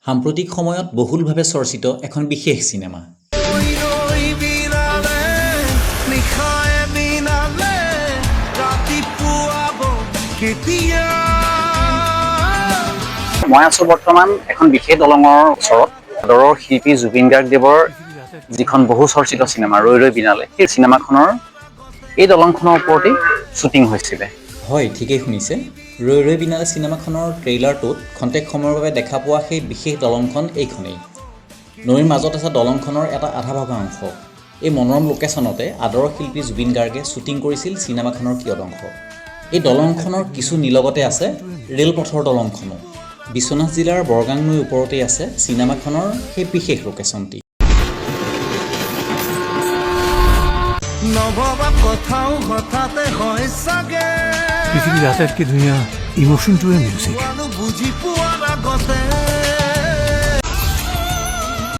সাম্প্ৰতিক সময়ত বহুলভাৱে চৰ্চিত এখন বিশেষ চিনেমা মই আছো বৰ্তমান এখন বিশেষ দলঙৰ ওচৰত আদৰৰ শিল্পী জুবিন গাৰ্গদেৱৰ যিখন বহু চৰ্চিত চিনেমা ৰৈ ৰৈ বিনালে সেই চিনেমাখনৰ এই দলংখনৰ ওপৰতেই শ্বুটিং হৈছিলে হয় ঠিকেই শুনিছে ৰৈ ৰৈ বিনালে চিনেমাখনৰ ট্ৰেইলাৰটোত খন্তেক সময়ৰ বাবে দেখা পোৱা সেই বিশেষ দলংখন এইখনেই নৈৰ মাজত আছে দলংখনৰ এটা আধা ভগা অংশ এই মনোৰম লোকেশ্যনতে আদৰৰ শিল্পী জুবিন গাৰ্গে শ্বুটিং কৰিছিল চিনেমাখনৰ কিয়দংশ এই দলংখনৰ কিছু নিলগতে আছে ৰেলপথৰ দলংখনো বিশ্বনাথ জিলাৰ বৰগাং নৈৰ ওপৰতেই আছে চিনেমাখনৰ সেই বিশেষ লোকেশ্যনটি নভবা কথাও হঠাতে হয় সাগে পৃথিৱীৰ আটাইতকৈ ধুনীয়া ইমোশ্যনটোৱে মিউজিক বুজি পোৱাৰ আগতে